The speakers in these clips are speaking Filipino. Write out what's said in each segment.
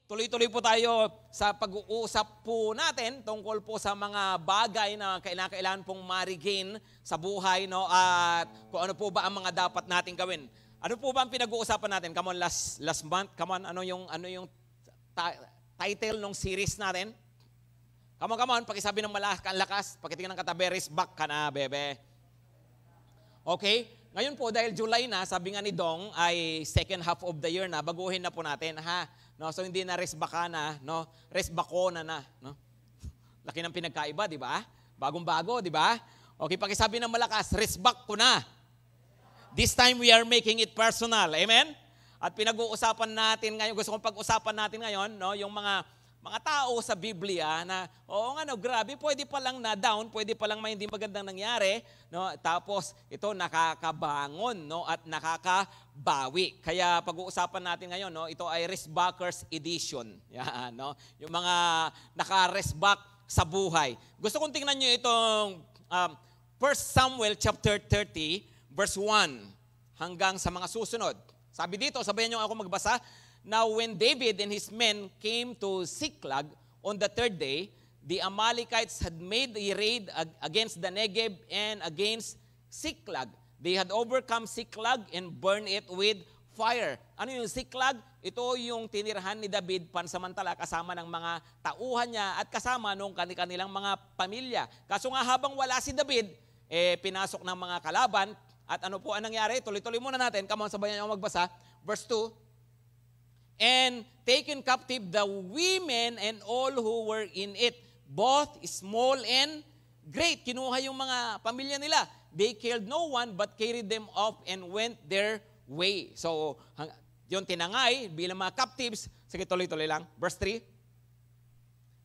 tuloy-tuloy po tayo sa pag-uusap po natin tungkol po sa mga bagay na kailangan pong ma-regain sa buhay, no? At kung ano po ba ang mga dapat nating gawin. Ano po ba ang pinag-uusapan natin? Come on, last month, come on, ano yung title ng series natin? Come on, pakisabi ng lakas, pakitingin ng katabi, race back ka na, bebe. Okay? Ngayon po, dahil July na, sabi nga ni Dong, ay second half of the year na, baguhin na po natin, ha? No, so hindi na race back ka na, no? Race bakona na, no? Laki ng pinagkaiba, di ba? Bagong-bago, di ba? Okay, pakisabi ng malakas, race back ko na. This time we are making it personal. Amen? At pinag-uusapan natin ngayon, gusto kong pag-usapan natin ngayon, no, yung mga tao sa Biblia na, oo nga, no, grabe, pwede pa lang na down, pwede pa lang may hindi magandang nangyari, no, tapos ito nakakabangon, no, at nakakabawi. Kaya pag-uusapan natin ngayon, no, ito ay Restbackers Edition. Yan, no, yung mga naka-restback sa buhay. Gusto kong tingnan nyo itong 1 Samuel chapter 30, verse 1 hanggang sa mga susunod. Sabi dito, sabayan nyo ako magbasa. Now when David and his men came to Ziklag on the third day, the Amalekites had made a raid against the Negev and against Ziklag. They had overcome Ziklag and burned it with fire. Ano yung Ziklag? Ito yung tinirahan ni David pansamantala kasama ng mga tauhan niya at kasama nung kanilang mga pamilya. Kaso nga habang wala si David, pinasok ng mga kalaban. At ano po ang nangyari? Tuloy-tuloy muna natin. Come on, sabayan niyo magbasa. Verse 2. And taken captive the women and all who were in it, both small and great. Kinuha yung mga pamilya nila. They killed no one but carried them off and went their way. So, yung tinangay bilang mga captives. Sige, tuloy-tuloy lang. Verse 3.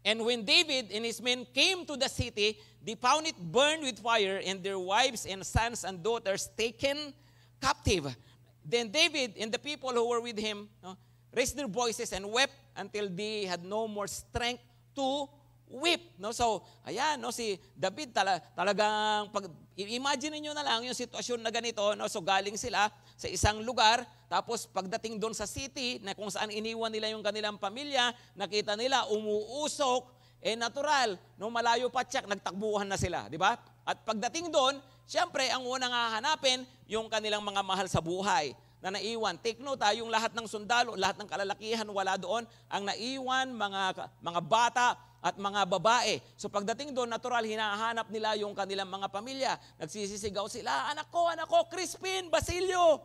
And when David and his men came to the city, they found it burned with fire and their wives and sons and daughters taken captive. Then David and the people who were with him, raised their voices and wept until they had no more strength to weep. No? So, ayan, no, si David talagang, imagine niyo na lang yung sitwasyon na ganito. No? So, galing sila sa isang lugar, tapos pagdating doon sa city, na kung saan iniwan nila yung kanilang pamilya, nakita nila umuusok, natural, no, malayo pa tsak, nagtakbuhan na sila. Di ba? At pagdating doon, siyempre, ang unang hahanapin, yung kanilang mga mahal sa buhay na naiwan. Take note, yung lahat ng sundalo, lahat ng kalalakihan wala doon. Ang naiwan, mga bata at mga babae. So pagdating doon, natural, hinahanap nila yung kanilang mga pamilya. Nagsisisigaw sila, anak ko, Crispin, Basilio,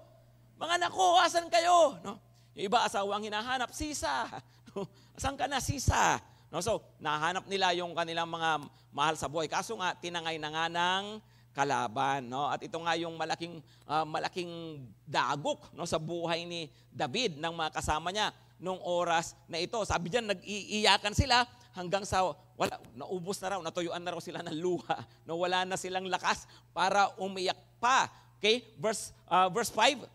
mga anak ko, asan kayo? No? Yung iba asawang hinahanap, Sisa. Asan ka na, Sisa? No? So, nahanap nila yung kanilang mga mahal sa buhay. Kaso nga, tinangay na nga ng kalaban, no? At ito nga yung malaking dagok, no, sa buhay ni David ng mga kasama niya nung oras na ito. Sabi diyan, nag-iiyakan sila hanggang sa naubos na raw, natuyuan na raw sila ng luha. No, wala na silang lakas para umiyak pa. Okay? Verse 5.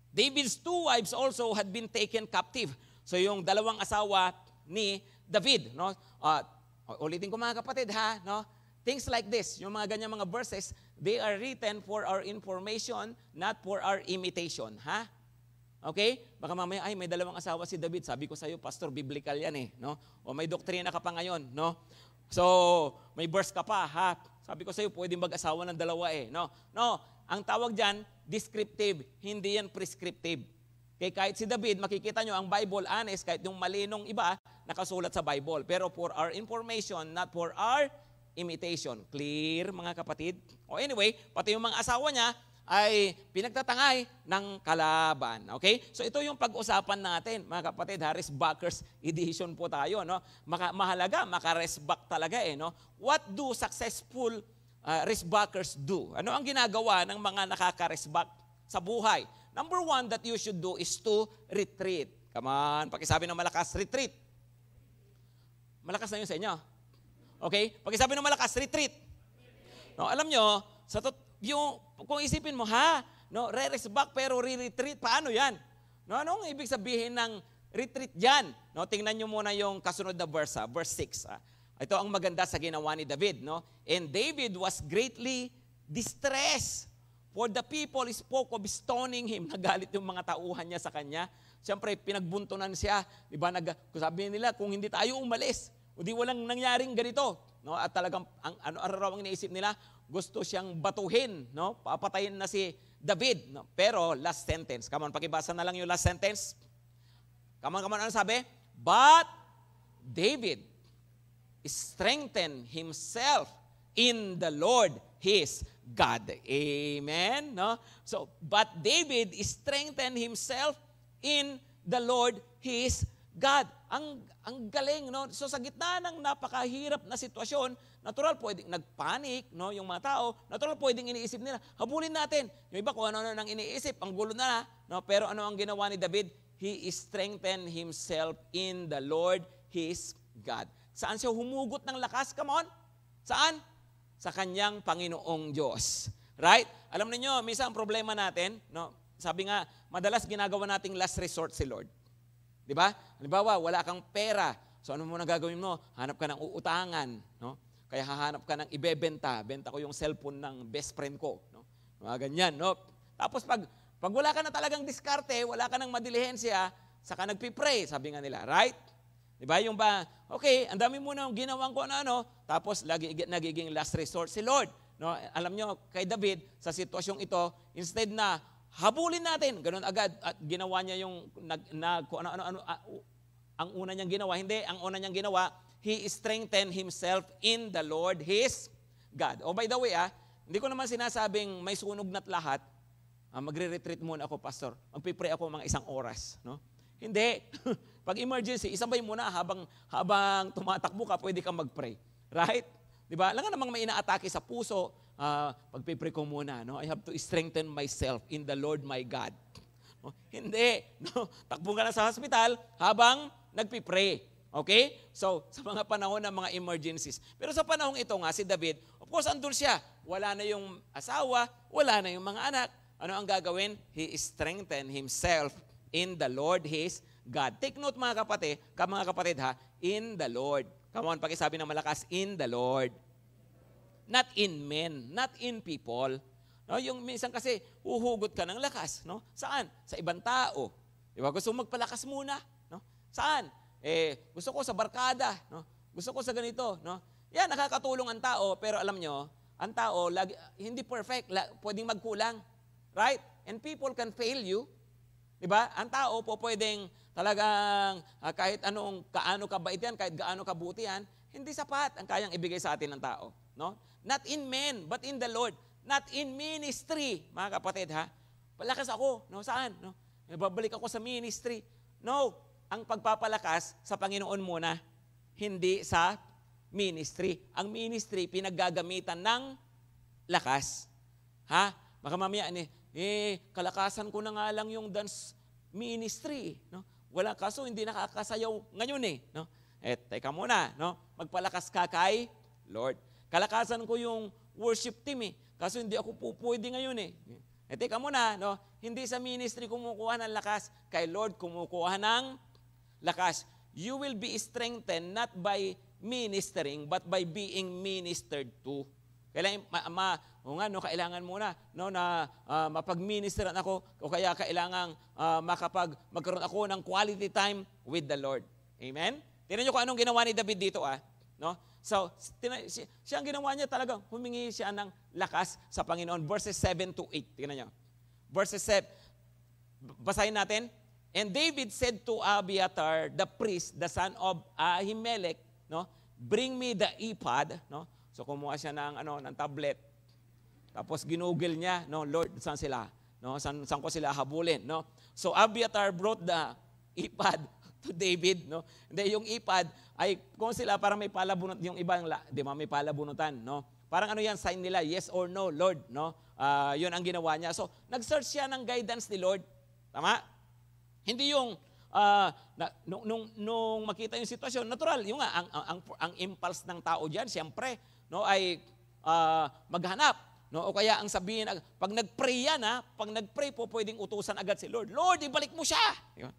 David's two wives also had been taken captive. So yung dalawang asawa ni David, no? Ulitin ko mga kapatid, ha, no? Things like this, yung mga ganyan mga verses, they are written for our information, not for our imitation. Ha? Okay? Baka mamaya, ay, may dalawang asawa si David. Sabi ko sa iyo, pastor, biblical yan eh. No? O may doktrina ka pa ngayon. No? So, may verse ka pa. Ha? Sabi ko sa iyo, pwedeng mag-asawa ng dalawa eh. No? No, ang tawag dyan, descriptive. Hindi yan prescriptive. Okay, kahit si David, makikita nyo, ang Bible, honest, kahit yung malinong iba, nakasulat sa Bible. Pero for our information, not for our imitation. Clear, mga kapatid? O anyway, pati yung mga asawa niya ay pinagtatangay ng kalaban. Okay? So ito yung pag-usapan natin, mga kapatid. Restbackers Edition po tayo. No? Mahalaga, maka-restback talaga eh. No? What do successful restbackers do? Ano ang ginagawa ng mga nakaka-restback sa buhay? Number one that you should do is to retreat. Come on, pakisabi ng malakas, retreat. Malakas na yun sa inyo. Okay? Pakisabi ng malakas, retreat. No, alam nyo, kung isipin mo, no, re-restback pero re-retreat, paano yan? No, anong ibig sabihin ng retreat dyan? No, tingnan nyo muna yung kasunod na verse, verse 6. Ito ang maganda sa ginawa ni David. No? And David was greatly distressed For the people spoke of stoning him. Nagalit yung mga tauhan niya sa kanya. Siyempre, pinagbuntunan siya. Diba? Sabi nila, kung hindi tayo umalis, hindi walang nangyaring ganito. No? At talagang, ang raw ang iniisip nila, gusto siyang batuhin. No? Papatayin na si David. No? Pero, last sentence. Come on, pakibasa na lang yung last sentence. Come on, ano sabi? But David strengthened himself in the Lord his God. Amen. No? So, but David strengthened himself in the Lord his God. Ang galing, no? So sa gitna ng napakahirap na sitwasyon, natural pwedeng nagpanik, no, yung mga tao, natural pwedeng iniisip nila, habulin natin. Yung iba kung ano nang iniisip, ang gulo na, no? Pero ano ang ginawa ni David? He strengthened himself in the Lord his God. Saan siya humugot ng lakas? Come on. Saan? Sa kanyang Panginoong Diyos. Right? Alam niyo, minsan ang problema natin, no? Sabi nga, madalas ginagawa nating last resort si Lord. Di ba? Halimbawa, wala kang pera. So ano muna gagawin mo? Hanap ka ng uutangan. No? Kaya hahanap ka ng ibebenta. Benta ko yung cellphone ng best friend ko. No? Mga ganyan. No? Tapos pag wala ka na talagang diskarte, wala ka ng madilihensya, saka nagpipray, sabi nga nila. Right? Di ba? Yung ba, okay, ang dami mo nang ginawang ko na ano, tapos nagiging last resort si Lord. No? Alam nyo, kay David, sa sitwasyong ito, instead na habulin natin, ganun agad, at ginawa niya yung, ang una niyang ginawa, hindi, ang una niyang ginawa, he strengthened himself in the Lord his God. Oh, by the way, hindi ko naman sinasabing may sunog na't lahat, magre-retreat muna ako, pastor, magpipray ako mga 1 oras, no? Hindi. Pag emergency, isabay mo na habang tumatakbo ka, pwede kang mag-pray. Right? Di ba? Alam nga namang may inaatake sa puso, pagpipray ko muna. No? I have to strengthen myself in the Lord my God. No? Hindi. No? Takbo ka na sa hospital habang nagpipray. Okay? So, sa mga panahon ng mga emergencies. Pero sa panahong ito nga, si David, of course, andun siya. Wala na yung asawa, wala na yung mga anak. Ano ang gagawin? He strengthened himself in the Lord his God. Take note mga kapatid ha, in the Lord. Come on, pakisabi ng malakas, in the Lord. Not in men, not in people. No, yung minsan kasi uhugot ka ng lakas, no? Saan? Sa ibang tao. Di ba? Gusto mo magpalakas muna, no? Saan? Gusto ko sa barkada, no? Gusto ko sa ganito, no? Yan, nakakatulong ang tao, pero alam nyo, ang tao lagi hindi perfect, pwedeng magkulang. Right? And people can fail you. Diba? Ang tao po pwedeng talagang kahit kaano kabait yan, kahit gaano kabuti yan, hindi sapat ang kayang ibigay sa atin ng tao. No? Not in men, but in the Lord. Not in ministry, mga kapatid ha. Palakas ako. No? Saan? No? Babalik ako sa ministry. No. Ang pagpapalakas sa Panginoon muna, hindi sa ministry. Ang ministry, pinaggagamitan ng lakas. Ha? Baka mamaya, kalakasan ko na nga lang yung dance ministry, no? Wala, kaso hindi nakakasayaw ngayon no? Teka muna, no? Magpalakas ka kay Lord. Kalakasan ko yung worship team kaso hindi ako pwede ngayon teka muna, no? Hindi sa ministry kumukuha ng lakas, kay Lord kumukuha ng lakas. You will be strengthened not by ministering, but by being ministered to. Kailangan muna na mapag-ministeran ako o kaya kailangan magkaroon ako ng quality time with the Lord. Amen? Tingnan niyo kung anong ginawa ni David dito. No? So, siya ang ginawa niya talaga, humingi siya ng lakas sa Panginoon. Verses 7 to 8. Tingnan niyo. Verses 7. Basahin natin. And David said to Abiathar, the priest, the son of Ahimelech, no? Bring me the ephod, no? So kumuha siya ng tablet. Tapos ginugol niya, no, Lord, saan sila? No, saan ko sila habulin, no? So Abiathar brought the ephod to David, no? Hindi, yung ephod ay kung sila parang may palabunot, yung ibang di ba, may palabunutan, no? Parang yan, sign nila, yes or no, Lord, no? Yun ang ginawa niya. So nag-search siya ng guidance ni Lord. Tama? Hindi yung nung makita yung sitwasyon, natural, yung ang impulse ng tao diyan, siyempre, no, ay maghanap, no, o kaya ang sabihin, pag nag-pray yan, pag nag-pray po, pwedeng utusan agad si Lord. Lord, ibalik mo siya. Diba?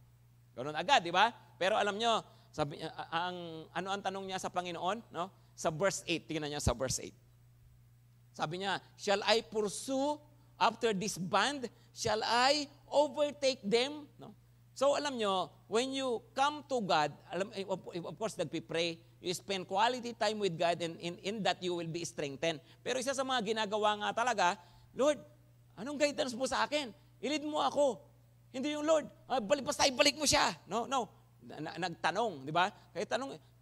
Ganun agad, di ba? Pero alam nyo, ano ang tanong niya sa Panginoon, no? Sa verse 8, tingnan niya sa verse 8. Sabi niya, shall I pursue after this band, shall I overtake them? No? So alam nyo, when you come to God, of course, nagpipray, you spend quality time with God and in that you will be strengthened. Pero isa sa mga ginagawa nga talaga, Lord, anong guidance mo sa akin? I-lead mo ako. Hindi yung Lord, basta ibalik mo siya. No. Nagtanong, di ba? Kaya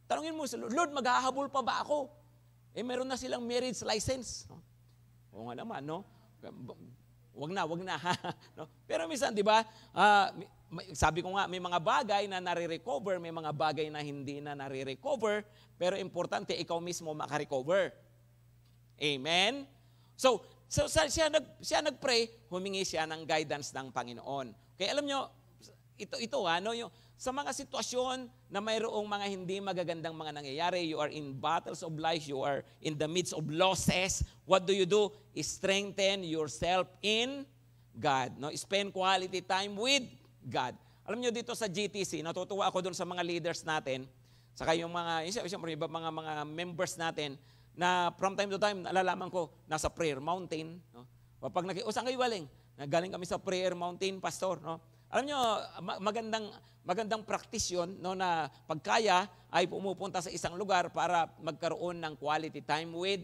tanongin mo, Lord, maghahabol pa ba ako? Meron na silang marriage license. No? Oo nga naman, no? Wag na. No? Pero minsan, di ba, sabi ko nga, may mga bagay na nare-recover, may mga bagay na hindi na nare-recover, pero importante, ikaw mismo makarecover. Amen? So siya nag-pray, humingi siya ng guidance ng Panginoon. Kaya alam nyo, yung, sa mga sitwasyon na mayroong mga hindi magagandang mga nangyayari, you are in battles of life, you are in the midst of losses, what do? Strengthen yourself in God. No? Spend quality time with God. Alam nyo dito sa GTC, natutuwa ako doon sa mga leaders natin, saka yung mga members natin, na from time to time, nalalaman ko, nasa prayer mountain. No? Pag saan kayo galing? Galing kami sa prayer mountain, pastor. No? Alam nyo, magandang practice yun, no, na pagkaya ay pumupunta sa isang lugar para magkaroon ng quality time with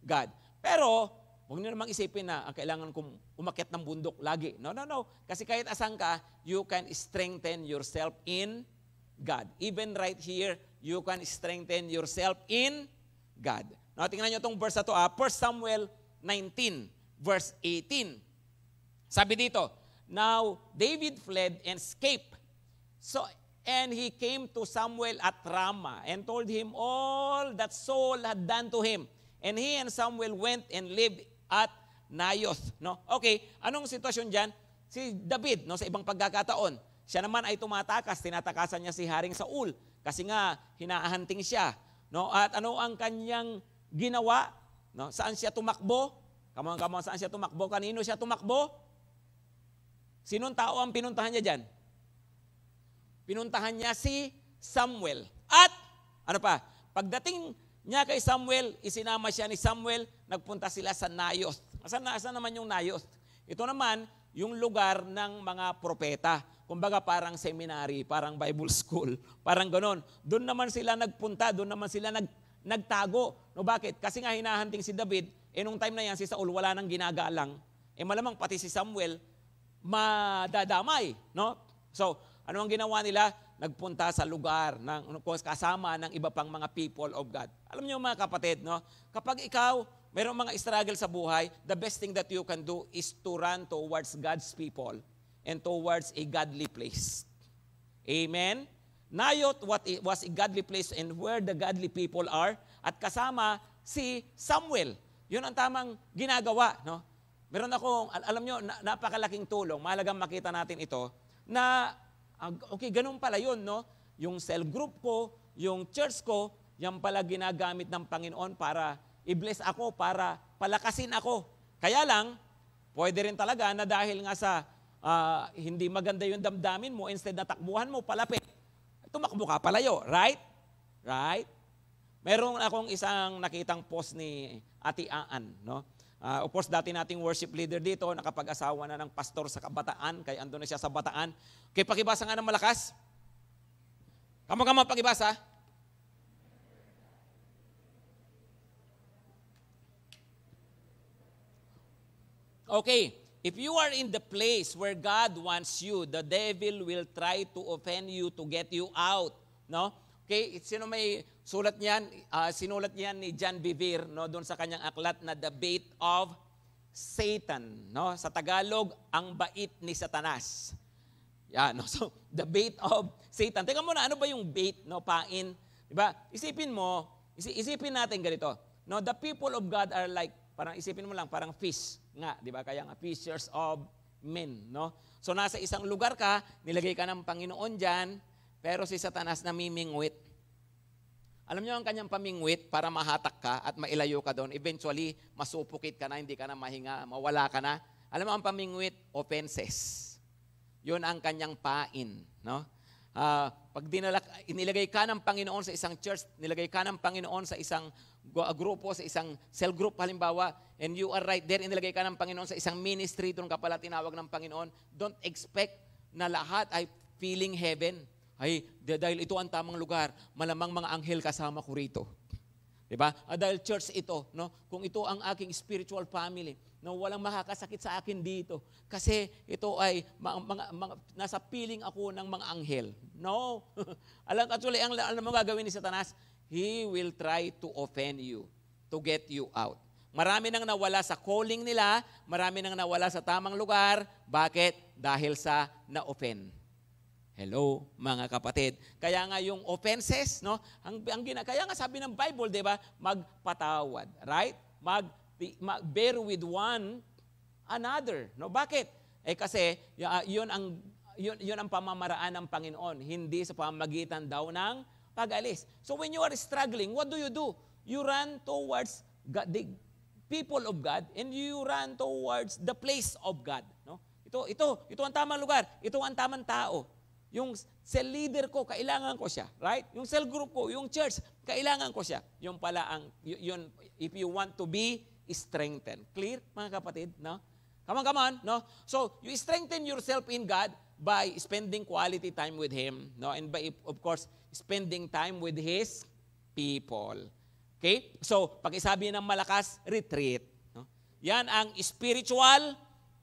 God. Pero, huwag niyo namang isipin na kailangan kong umakyat ng bundok lagi. No. Kasi kahit asan ka, you can strengthen yourself in God. Even right here, you can strengthen yourself in God. Now, tingnan nyo itong verse na ito. 1 Samuel 19, verse 18. Sabi dito, now David fled and escaped. And he came to Samuel at Ramah and told him all that Saul had done to him. And he and Samuel went and lived at Naioth. No? Okay, anong sitwasyon dyan? Si David, no, sa ibang pagkakataon, siya naman ay tumatakas, tinatakasan niya si Haring Saul kasi nga hinahanting siya. No? At ano ang kanyang ginawa? No? Saan siya tumakbo? Come on, saan siya tumakbo? Kanino siya tumakbo? Sinong tao ang pinuntahan niya dyan? Pinuntahan niya si Samuel. At, ano pa, pagdating niya kay Samuel, isinama siya ni Samuel, nagpunta sila sa Naioth. Asan naman yung Naioth? Ito naman, yung lugar ng mga propeta. Kumbaga parang seminary, parang Bible school, parang ganon. Doon naman sila nagpunta, doon naman sila nagtago. No, bakit? Kasi nga hinahanting si David, nung time na yan, si Saul wala nang ginagalang, malamang pati si Samuel, madadamay. No? So, ano ang ginawa nila? Nagpunta sa lugar kasama ng iba pang mga people of God. Alam niyo mga kapatid, no? Kapag ikaw, mayroong mga struggle sa buhay, the best thing that you can do is to run towards God's people and towards a godly place. Amen? Naioth was a godly place and where the godly people are, at kasama si Samuel. Yun ang tamang ginagawa, no? Meron akong, alam nyo, napakalaking tulong, mahalagang makita natin ito, na, okay, ganun pala yun, no? Yung cell group ko, yung church ko, yan pala ginagamit ng Panginoon para i-bless ako, para palakasin ako. Kaya lang, pwede rin talaga na dahil nga sa hindi maganda yung damdamin mo, instead na takbuhan mo, palapit, tumakbo ka palayo, right? Right? Meron akong isang nakitang post ni Ate Aan, no? Of course, dati nating worship leader dito, nakapag-asawa na ng pastor sa Kabataan, kaya ando na siya sa Bataan. Okay, pakibasa nga ng malakas. Kamo pakibasa. Okay, if you are in the place where God wants you, the devil will try to offend you to get you out. No? Okay, sino may sulat niyan? Sinulat niyan ni John Bevere, no, doon sa kanyang aklat na The Bait of Satan, no? Sa Tagalog, ang bait ni Satanas. Yan, no? So, the bait of Satan. Teka muna, ano ba yung bait, no, pain? Diba? Isipin natin ganito. No, the people of God are like, parang isipin mo lang, parang fish nga, di ba? Kaya nga, fishers of men, no? So, nasa isang lugar ka, nilagay ka ng Panginoon dyan, pero si Satanas namimingwit. Alam niyo ang kanyang pamingwit para mahatak ka at mailayo ka doon. Eventually, masupukit ka na, hindi ka na mahinga, mawala ka na. Alam mo ang pamingwit? Offenses. Yun ang kanyang pain. No? Pag inilagay ka ng Panginoon sa isang church, nilagay ka ng Panginoon sa isang grupo, sa isang cell group halimbawa, and you are right there, inilagay ka ng Panginoon sa isang ministry, doon ka pala tinawag ng Panginoon, don't expect na lahat ay feeling heaven. Ay, dahil ito ang tamang lugar, malamang mga anghel kasama ko rito. Diba? Dahil church ito, no? Kung ito ang aking spiritual family, no, walang makakasakit sa akin dito. Kasi ito ay nasa piling ako ng mga anghel. No. Actually, alam mo gagawin ni Satanas? He will try to offend you, to get you out. Marami nang nawala sa calling nila, marami nang nawala sa tamang lugar. Bakit? Dahil sa na-offend. Hello, mga kapatid. Kaya nga yung offenses, no? Kaya nga sabi ng Bible, 'di ba? Magpatawad, right? Bear with one another. No, bakit? Kasi yun ang pamamaraan ng Panginoon, hindi sa pamamagitan daw ng pag-alis. So when you are struggling, what do? You run towards God, the people of God, and you run towards the place of God. No? Ito ang tamang lugar. Ito ang tamang tao. Yung cell leader ko, kailangan ko siya. Right? Yung cell group ko, yung church, kailangan ko siya. Yung pala yun, if you want to be strengthened. Clear, mga kapatid? No? Come on. No? So, you strengthen yourself in God by spending quality time with Him. No? And by, of course, spending time with His people. Okay? So, pag-isabi ng malakas, retreat. No? Yan ang spiritual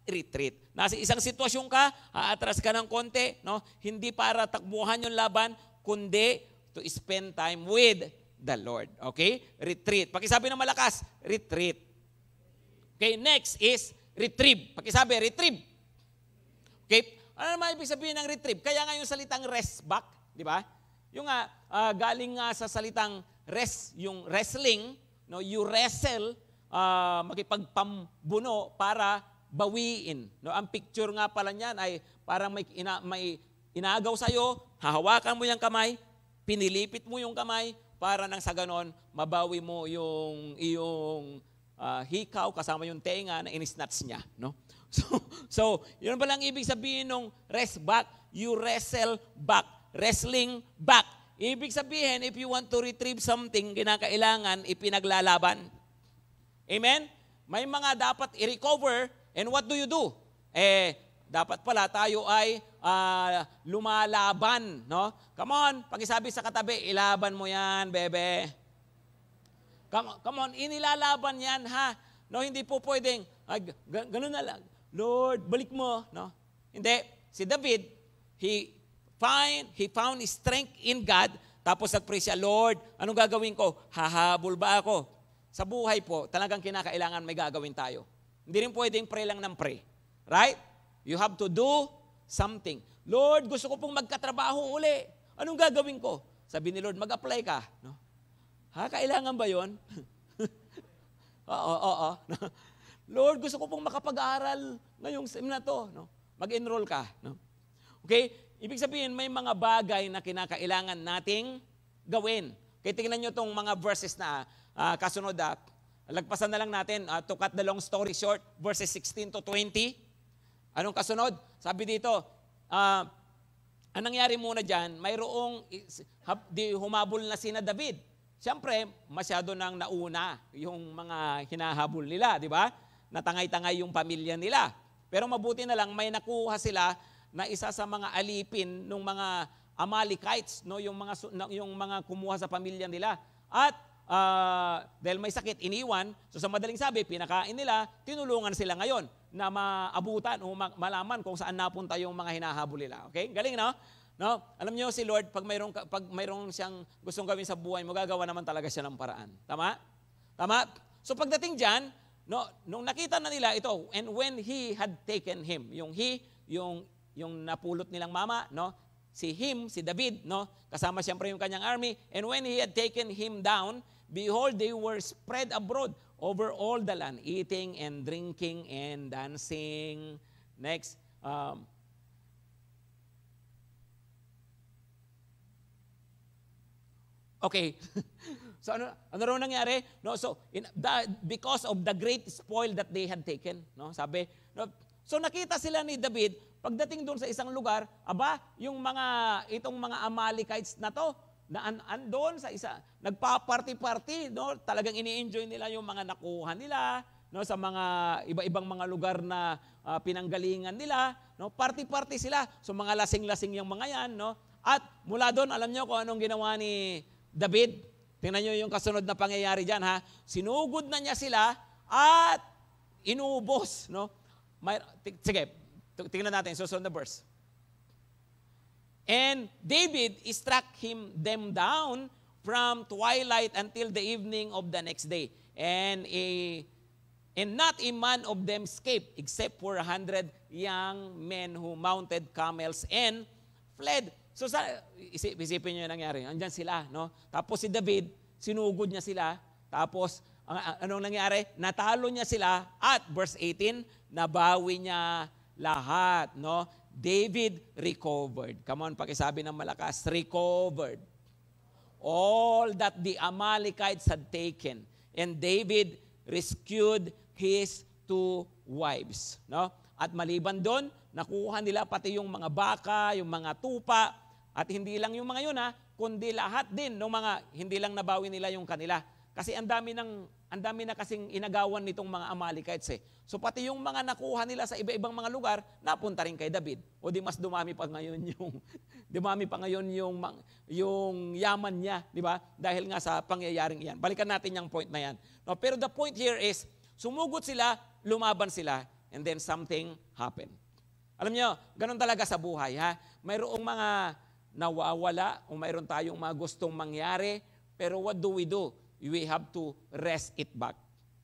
retreat. Nasa isang sitwasyon ka, aatras ka ng konti, no? Hindi para takbuhan yung laban, kundi to spend time with the Lord. Okay? Retreat. Pag-isabi ng malakas, retreat. Okay, next is retrieve. Pag-isabi, retrieve. Okay? Ano naman ibig sabihin ng retrieve? Kaya nga yung salitang rest back, di ba? Yung galing nga sa salitang rest, yung wrestling, no, you wrestle, makipagpambuno para bawiin. No, ang picture nga pala niyan ay parang may inagaw sa'yo, hahawakan mo yung kamay, pinilipit mo yung kamay, para nang sa ganon, mabawi mo yung iyong hikaw kasama yung tenga na inisnats niya. No? So, yun palang ibig sabihin ng rest back, you wrestle back, wrestling back. Ibig sabihin, if you want to retrieve something, kinakailangan ipinaglalaban. Amen? May mga dapat i-recover, and what do? Dapat pala tayo ay lumalaban. No? Come on, pag-isabi sa katabi, ilaban mo yan, bebe. Come on, inilalaban yan, ha? No, hindi po pwedeng, ganun na lang. Lord, balik mo. No? Hindi. Si David, he found strength in God, tapos nag-pray siya, Lord, anong gagawin ko? Hahabol ba ako? Sa buhay po, talagang kinakailangan may gagawin tayo. Hindi rin pwedeng pray lang ng pray. Right? You have to do something. Lord, gusto ko pong magkatrabaho uli. Anong gagawin ko? Sabi ni Lord, mag-apply ka. No? Kailangan ba yun? Oo. Lord, gusto ko pong makapag-aaral ngayong na to. No? Mag-enroll ka. No? Okay? Ibig sabihin, may mga bagay na kinakailangan nating gawin. Okay, tingnan nyo itong mga verses na kasunod. Lagpasan na lang natin, to cut the long story short, verses 16 to 20. Anong kasunod? Sabi dito, ang nangyari muna dyan, mayroong humabol na sina David. Siyempre, masyado nang nauna yung mga hinahabol nila, di ba? Natangay-tangay yung pamilya nila. Pero mabuti na lang, may nakuha sila na isa sa mga alipin ng mga Amalekites, no? yung mga kumuha sa pamilya nila. At dahil may sakit, iniwan. So sa madaling sabi, pinakain nila, tinulungan sila ngayon na maabutan o malaman kung saan napunta yung mga hinahabol nila. Okay? Galing, no? No? Alam niyo si Lord, pag mayroong siyang gustong gawin sa buhay mo, gagawa naman talaga siya ng paraan. Tama? Tama? So pagdating dyan, no, nung nakita na nila ito, and when he had taken him, yung napulot nilang mama, no? Si David, no? Kasama siyempre yung kanyang army, and when he had taken him down, behold, they were spread abroad over all the land, eating and drinking and dancing. Next. Okay. So ano raw nangyari? No, so because of the great spoil that they had taken, no? Sabi, no, so nakita sila ni David, pagdating doon sa isang lugar, itong mga Amalekites na to, na andon sa isa, nagpa-party-party, no? Talagang ini-enjoy nila yung mga nakuha nila, no, sa mga iba-ibang mga lugar na pinanggalingan nila, no? Party-party sila. So mga lasing-lasing yung mga yan, no? At mula doon, alam niyo kung anong ginawa ni David? Tingnan niyo yung kasunod na pangyayari diyan, ha. Sinugod na niya sila at inubos, no? Sige, tingnan natin susunod na verse. And David struck them down from twilight until the evening of the next day. And not a man of them escaped except for 100 young men who mounted camels and fled. So isipin niyo yung nangyari. Andyan sila, no? Tapos si David, sinugod niya sila. Tapos anong nangyari? Natalo niya sila at verse 18, nabawi niya lahat, no? David recovered. Come on, pakisabi ng malakas, recovered all that the Amalekites had taken. And David rescued his 2 wives. No? At maliban doon, nakuha nila pati yung mga baka, yung mga tupa, at hindi lang yung mga yun, kundi lahat din ng mga hindi lang nabawi nila yung kanila. Kasi ang dami na kasing inagawan nitong mga Amalekites eh. So pati yung mga nakuha nila sa iba-ibang mga lugar, napunta rin kay David. O di mas dumami pa ngayon yung yaman niya, di ba? Dahil nga sa pangyayaring iyan. Balikan natin yung point na yan. No, pero the point here is, sumugod sila, lumaban sila, and then something happened. Alam niyo, ganun talaga sa buhay, ha? Mayroong mga nawawala, o mayroon tayong mga gustong mangyari, pero what do? We have to rest it back.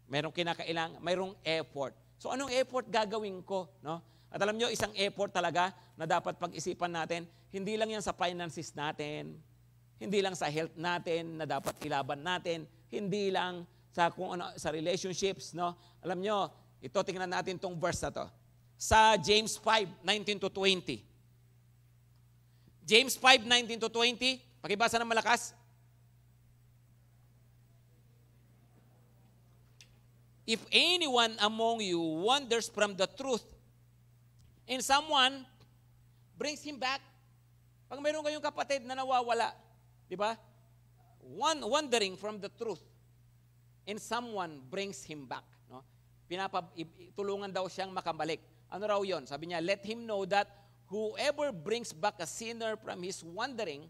Mayroong effort. So anong effort gagawin ko, no? At alam nyo, isang effort talaga na dapat pag-isipan natin, hindi lang yan sa finances natin, hindi lang sa health natin na dapat ilaban natin, hindi lang sa sa relationships, no? Alam nyo, ito tingnan natin tong verse na to. Sa James 5:19-20. James 5:19-20, pakibasa ng malakas. If anyone among you wanders from the truth, and someone brings him back, pag mayroon kayong kapatid na nawawala, di ba? Wandering from the truth, and someone brings him back, no? Tulungan daw siyang makabalik. Ano raw yon? Sabi niya, let him know that whoever brings back a sinner from his wandering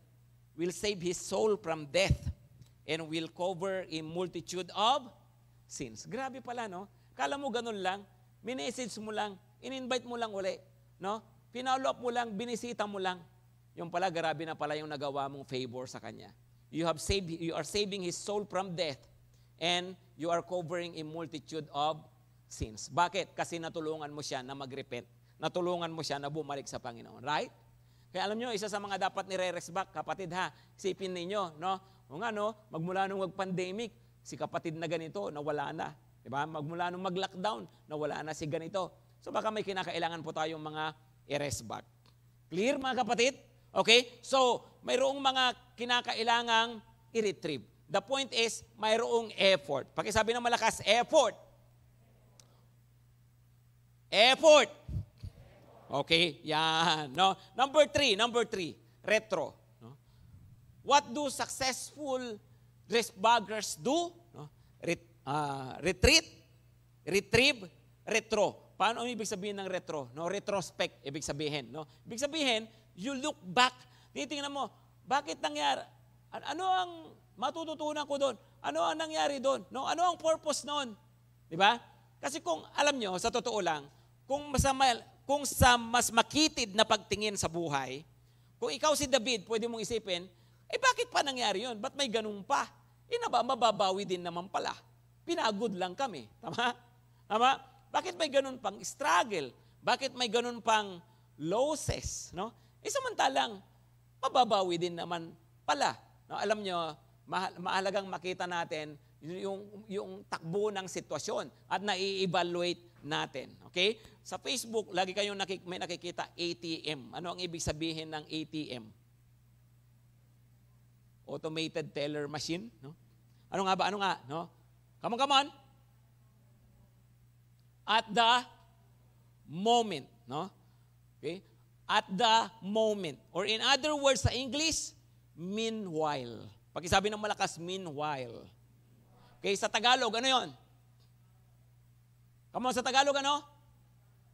will save his soul from death and will cover a multitude of sins. Grabe pala, no? Kala mo ganun lang, minessage mo lang, in-invite mo lang uli, no? Pinalo up mo lang, binisita mo lang. Yung pala, grabe na pala yung nagawa mong favor sa kanya. You are saving his soul from death and you are covering a multitude of sins. Bakit? Kasi natulungan mo siya na mag-repent. Natulungan mo siya na bumalik sa Panginoon. Right? Kaya alam nyo, isa sa mga dapat nire-rest back, kapatid ha, isipin ninyo, no? O nga, no? Magmula nung mag-pandemic, si kapatid na ganito, nawala na. Diba? Magmula nung mag-lockdown, nawala na si ganito. So baka may kinakailangan po tayong mga i-rest back. Clear mga kapatid? Okay? So, mayroong mga kinakailangang i-retrieve. The point is, mayroong effort. Pakisabi ng malakas, effort. Effort. Okay, yan. No? Number three, retro. No? What do successful rest baggers do? No? Retreat, retrieve, retro. Paano ang ibig sabihin ng retro? No? Retrospect, ibig sabihin. No? Ibig sabihin, you look back. Titingnan mo, bakit nangyari? Ano ang matututunan ko doon? Ano ang nangyari doon? No? Ano ang purpose noon? Di ba? Kasi kung alam nyo, sa totoo lang, kung sa mas makitid na pagtingin sa buhay, kung ikaw si David, pwede mong isipin, bakit pa nangyari yun? Ba't may ganun pa? Mababawi din naman pala. Pinagod lang kami. Tama? Tama? Bakit may ganun pang struggle? Bakit may ganun pang losses? No? Samantalang, mababawi din naman pala. No? Alam nyo, mahalagang makita natin yung takbo ng sitwasyon at nai-evaluate natin. Okay? Sa Facebook, lagi kayong may nakikita ATM. Ano ang ibig sabihin ng ATM? Automated teller machine, no? Ano nga ba? No? Come on. At the moment, no? Okay? At the moment. Or in other words sa English, meanwhile. Pakisabi ng malakas, meanwhile. Okay, sa Tagalog, ano yon? Come on, sa Tagalog, ano?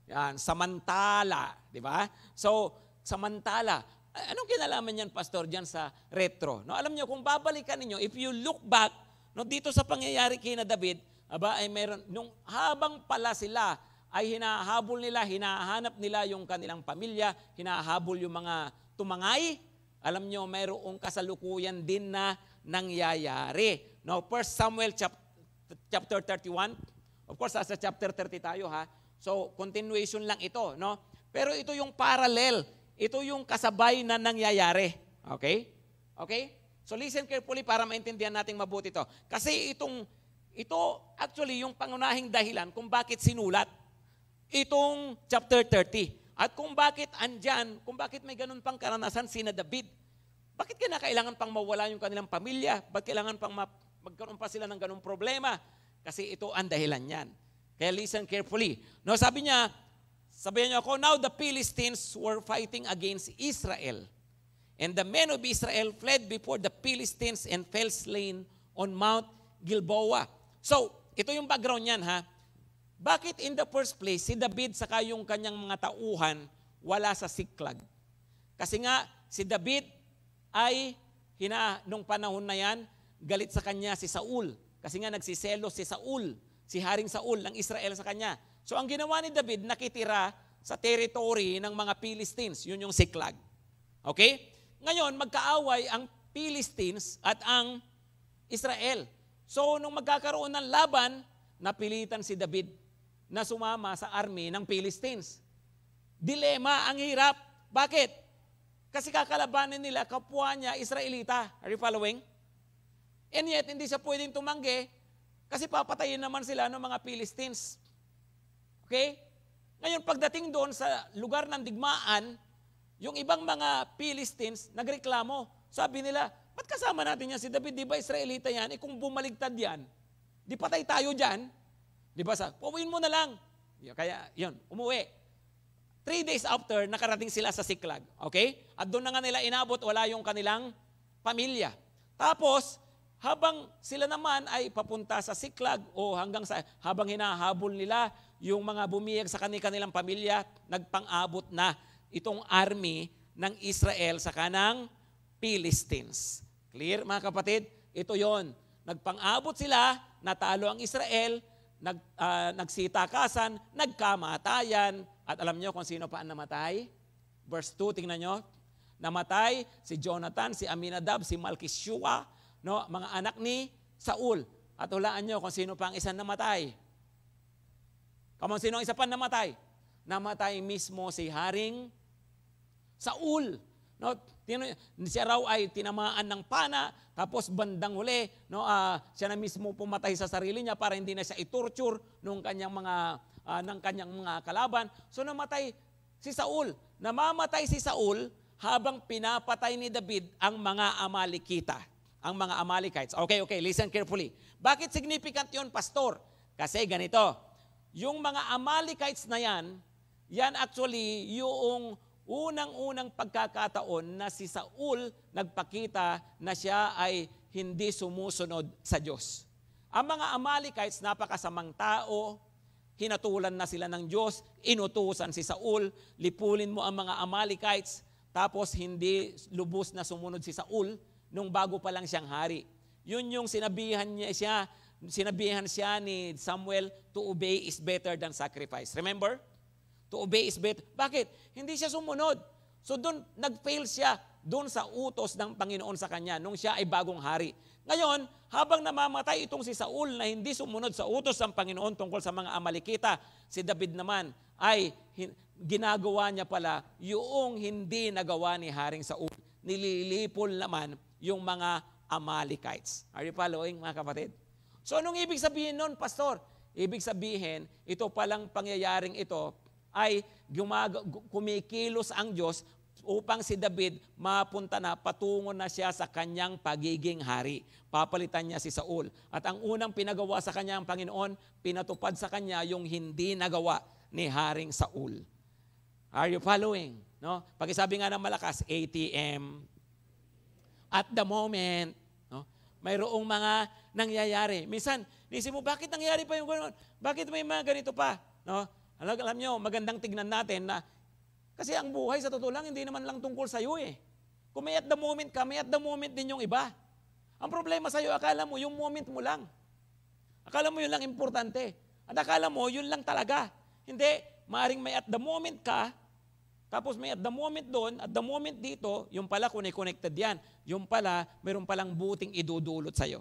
Yan, samantala. Di ba? So, samantala. Anong kinalaman yan, Pastor, dyan sa retro? No, alam nyo, kung babalikan ninyo, if you look back, no, dito sa pangyayari kina David, ay meron, nung habang pala sila ay hinahabol nila, hinahanap nila yung kanilang pamilya, hinahabol yung mga tumangay, alam nyo, mayroong kasalukuyan din na nangyayari. No, 1 Samuel chapter 31, of course, sa chapter 30 tayo ha. So, continuation lang ito, no? Pero ito yung parallel, ito yung kasabay na nangyayari. Okay? Okay? So, listen carefully para maintindihan natin mabuti ito. Kasi ito actually yung pangunahing dahilan kung bakit sinulat itong chapter 30. At kung bakit andyan, kung bakit may ganun pang karanasan sina David. Bakit kailangan pang mawala yung kanilang pamilya? Bakit kailangan pang magkaroon pa sila ng ganung problema? Kasi ito ang dahilan yan. Kaya listen carefully. No, sabihan niyo ako, now the Philistines were fighting against Israel. And the men of Israel fled before the Philistines and fell slain on Mount Gilboa. So, ito yung background niyan ha. Bakit in the first place, si David saka yung kanyang mga tauhan wala sa Siklag? Kasi nga, si David ay, nung panahon na yan, galit sa kanya si Saul. Kasi nga nagsiselo si Saul, si Haring Saul ng Israel sa kanya. So ang ginawa ni David, nakitira sa territory ng mga Philistines. Yun yung Siklag. Okay? Ngayon, magkaaway ang Philistines at ang Israel. So nung magkakaroon ng laban, napilitan si David na sumama sa army ng Philistines. Dilema, ang hirap. Bakit? Kasi kakalabanin nila, kapwa niya, Israelita. Are you following? And yet, hindi siya pwedeng tumanggi kasi papatayin naman sila ng mga Philistines. Okay? Ngayon, pagdating doon sa lugar ng digmaan, yung ibang mga Philistines nagreklamo. Sabi nila, ba't kasama natin yan si David? Di ba Israelita yan? Kung bumaligtad yan, di patay tayo dyan. Di ba? Pauwiin mo na lang. Kaya, yun, umuwi. 3 days after, nakarating sila sa Siklag. Okay? At doon na nga nila inabot, wala yung kanilang pamilya. Tapos, habang sila naman ay papunta sa Siklag o habang hinahabol nila yung mga bumiyag sa kanilang pamilya, nagpang-abot na itong army ng Israel sa kanang Philistines. Clear, mga kapatid? Ito yon. Nagpang-abot sila, natalo ang Israel, nagsitakasan, nagkamatayan, at alam nyo kung sino pa ang namatay? Verse 2, tingnan nyo. Namatay si Jonathan, si Aminadab, si Malchishua, no, mga anak ni Saul. At hulaan nyo kung sino pa ang isang namatay. Kung sino ang isa pa namatay? Namatay mismo si Haring Saul. No, siya raw ay tinamaan ng pana, tapos bandang huli, no, siya na mismo pumatay sa sarili niya para hindi na siya itorture ng kanyang mga kalaban. So namatay si Saul. Namamatay si Saul habang pinapatay ni David ang mga Amalekita, ang mga Amalekites. Okay, listen carefully. Bakit significant yun, Pastor? Kasi ganito, yung mga Amalekites na yan actually yung unang-unang pagkakataon na si Saul nagpakita na siya ay hindi sumusunod sa Diyos. Ang mga Amalekites, napakasamang tao, hinatulan na sila ng Diyos, inutusan si Saul, lipulin mo ang mga Amalekites, tapos hindi lubos na sumunod si Saul nung bago pa lang siyang hari. Yun yung sinabihan siya ni Samuel, to obey is better than sacrifice. Remember? To obey is better. Bakit? Hindi siya sumunod. So doon, nag-fail siya doon sa utos ng Panginoon sa kanya nung siya ay bagong hari. Ngayon, habang namamatay itong si Saul na hindi sumunod sa utos ng Panginoon tungkol sa mga Amalekita, si David naman ay ginagawa niya pala yung hindi nagawa ni Haring Saul. Nililipol naman yung mga Amalekites. Are you following, mga kapatid? So anong ibig sabihin nun, Pastor? Ibig sabihin, ito palang pangyayaring ito ay kumikilos ang Diyos upang si David mapunta na, patungo na siya sa kanyang pagiging hari. Papalitan niya si Saul. At ang unang pinagawa sa kanya ang Panginoon, pinatupad sa kanya yung hindi nagawa ni Haring Saul. Are you following? No? Pakisabi nga ng malakas, ATM. at the moment. No? Mayroong mga nangyayari. Minsan, nisip mo, bakit nangyayari pa yung gano'n? Bakit may mga ganito pa? No? Alam nyo, magandang tignan natin na kasi ang buhay sa totoo lang, hindi naman lang tungkol sa iyo eh. Kung may at the moment ka, may at the moment din yung iba. Ang problema sa iyo, akala mo, yung moment mo lang. Akala mo yun lang importante. At akala mo, yun lang talaga. Hindi, maaring may at the moment ka, tapos may at the moment doon, at the moment dito, yung pala connected yan. Yung pala, mayroon palang buting idudulot sa iyo.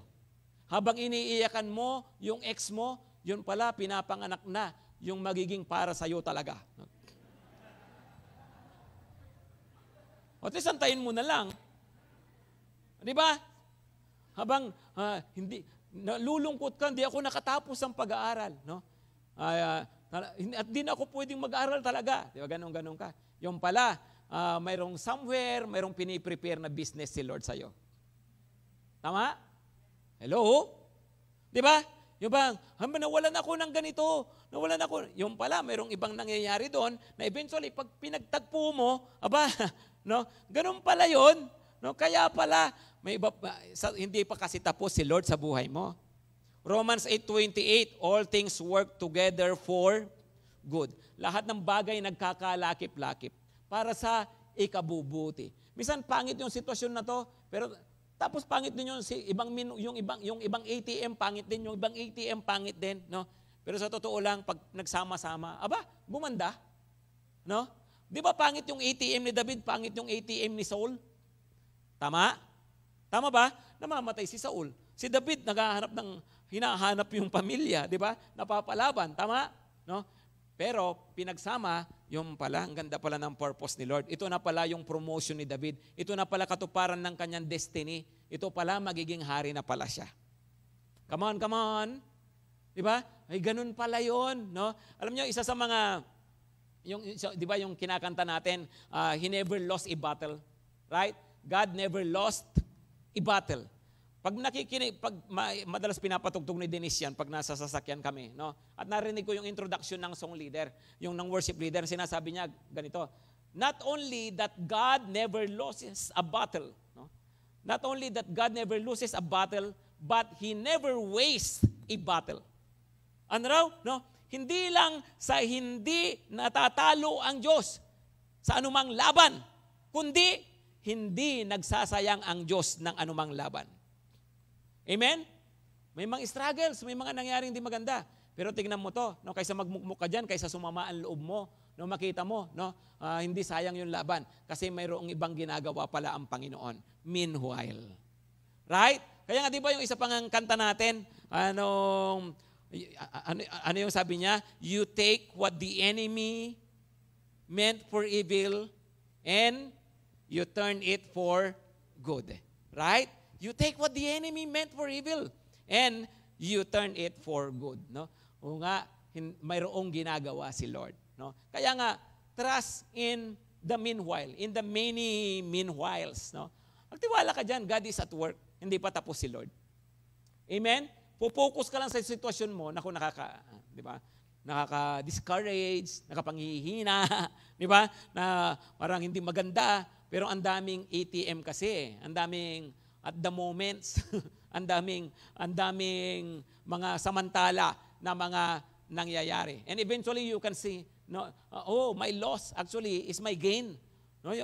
Habang iniiyakan mo, yung ex mo, yun pala, pinapanganak na yung magiging para sa iyo talaga. O at least antayin mo na lang. Di ba? Habang hindi nalulungkot ka, hindi ako nakatapos ng pag-aaral, no? At di na ako pwedeng mag-aaral talaga. Di ba? Ganon ka. Yung pala, mayroong somewhere, mayroong piniprepare na business si Lord sa'yo. Tama? Hello? Di ba? Yung bang, nawalan ako ng ganito, nawalan ako. Yung pala, mayroong ibang nangyayari doon na eventually, pag pinagtagpo mo, no? Ganun pala yun. No? Kaya pala, may iba, hindi pa kasi tapos si Lord sa buhay mo. Romans 8:28, all things work together for good. Lahat ng bagay nagkakalakip-lakip para sa ikabubuti. Minsan pangit yung sitwasyon na to, pero tapos pangit din yung ibang ATM pangit din, yung ibang ATM pangit din, no? Pero sa totoo lang pag nagsama-sama, gumanda, no? 'Di ba pangit yung ATM ni David, pangit yung ATM ni Saul? Tama? Tama ba? Namamatay si Saul. Si David hinahanap yung pamilya, 'di ba? Napapalaban, tama? No? Pero pinagsama, yung pala, ang ganda pala ng purpose ni Lord. Ito na pala yung promotion ni David. Ito na pala katuparan ng kanyang destiny. Ito pala magiging hari na pala siya. Come on. Di ba? Ay, ganun pala yun. No? Alam nyo, isa sa mga, di ba yung kinakanta natin, He never lost a battle. Right? God never lost a battle. Pag madalas pinapatugtog ni Denise yan pag nasa sasakyan kami, no? At narinig ko yung introduction ng song leader, yung ng worship leader, sinasabi niya ganito, not only that God never loses a battle, no? Not only that God never loses a battle, but He never wastes a battle. Ano raw? No? Hindi lang sa hindi natatalo ang Diyos sa anumang laban, kundi hindi nagsasayang ang Diyos ng anumang laban. Amen? May mga struggles, may mga nangyaring hindi maganda. Pero tingnan mo to, no, kaysa magmukmuk ka dyan, kaysa sumama ang loob mo, no, makita mo, no, hindi sayang yung laban kasi mayroong ibang ginagawa pala ang Panginoon. Meanwhile. Right? Kaya nga di ba yung isa pang kanta natin, ano yung sabi niya? You take what the enemy meant for evil and you turn it for good. Right? You take what the enemy meant for evil and you turn it for good, no? O nga, mayroong ginagawa si Lord, no? Kaya nga, trust in the meanwhile, in the many meanwhiles, no? Magtiwala ka diyan, God is at work. Hindi pa tapos si Lord. Amen? Focus ka lang sa sitwasyon mo, di ba? Nakaka-discourage, nakapangihina, di ba? Na parang hindi maganda, pero ang daming ATM kasi, ang daming at the moments, ang daming mga samantala na mga nangyayari. And eventually you can see, no, my loss actually is my gain. No,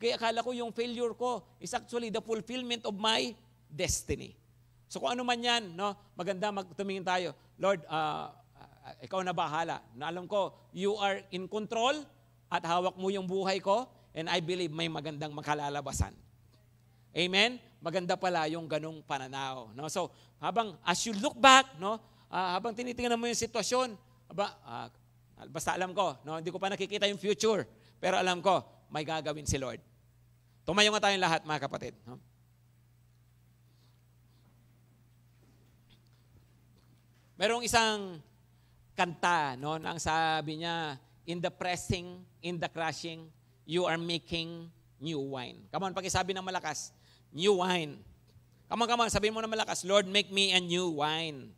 kaya akala ko yung failure ko is actually the fulfillment of my destiny. So kung ano man yan, no, maganda tumingin tayo. Lord, ikaw na bahala. Na alam ko, you are in control at hawak mo yung buhay ko and I believe may magandang makalalabasan. Amen? Maganda pala yung ganong pananaw. No? So, as you look back, no, habang tinitingnan mo yung sitwasyon, basta alam ko, no, hindi ko pa nakikita yung future, pero alam ko, may gagawin si Lord. Tumayo nga tayong lahat, mga kapatid. No? Merong isang kanta, no, na ang sabi niya, in the pressing, in the crushing, you are making new wine. Come on, pakisabi ng malakas, new wine. Come on, sabihin mo na malakas, Lord, make me a new wine.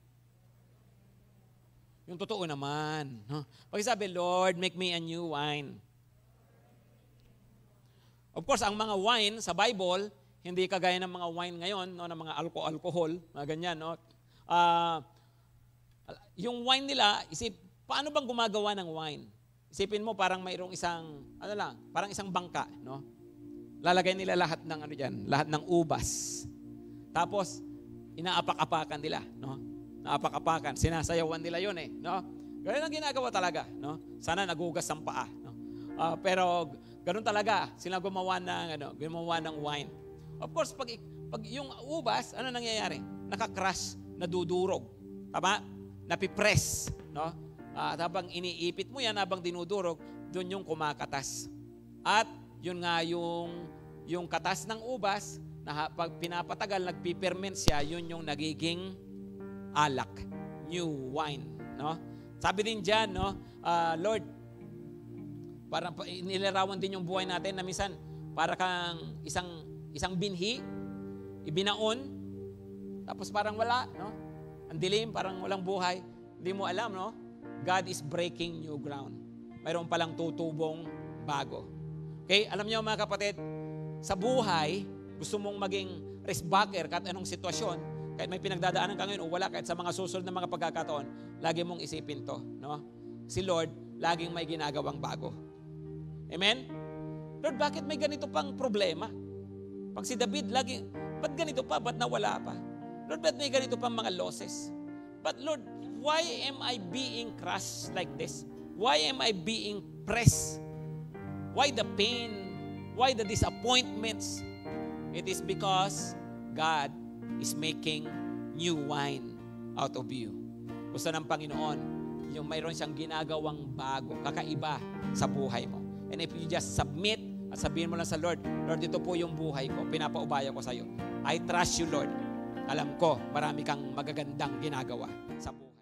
Yung totoo naman. No? Pakisabi, Lord, make me a new wine. Of course, ang mga wine sa Bible, Hindi kagaya ng mga wine ngayon, no, ng mga alcohol, mga ganyan, no. Ah, yung wine nila, paano bang gumagawa ng wine? Isipin mo parang mayroong isang parang isang bangka, no. Lalagay nila lahat ng lahat ng ubas. Tapos inaapak-apakan nila, no. Naapak-apakan, sinasayawan nila 'yon no. Ganun ang ginagawa talaga, no. Sana nagugas ang paa, no. Pero ganun talaga sila gumawa ng wine. Of course, pag yung ubas, ano nangyayari? Naka-crush, nadudurog. Tama? Napipress, no? At habang iniipit mo yan, habang dinudurog, doon yung kumakatas. At yun nga yung katas ng ubas, na pag pinapatagal, nagpiperment siya, yun yung nagiging alak, new wine, no? Sabi din diyan, no, Lord, parang nilarawan din yung buhay natin na minsan para kang isang binhi, ibinaon, tapos parang wala, no? Ang dilim, parang walang buhay. Hindi mo alam, no? God is breaking new ground. Mayroon palang tutubong bago. Okay? Alam niyo mga kapatid, sa buhay, gusto mong maging riskbacker kahit anong sitwasyon, kahit may pinagdadaanan ka ngayon o wala, kahit sa mga susunod na mga pagkakataon, lagi mong isipin to, no? Si Lord, laging may ginagawang bago. Amen? Lord, bakit may ganito pang problema? Pag si David, ba't ganito pa? Ba't nawala pa? Lord, ba't may ganito pang mga losses? But Lord, why am I being crushed like this? Why am I being pressed? Why the pain? Why the disappointments? It is because God is making new wine out of you. Gusto ng Panginoon, yung mayroon siyang ginagawang bago, kakaiba sa buhay mo. And if you just submit at sabihin mo lang sa Lord, Lord, ito po yung buhay ko, pinapaubaya ko sa iyo. I trust you, Lord. Alam ko, marami kang magagandang ginagawa sa buhay.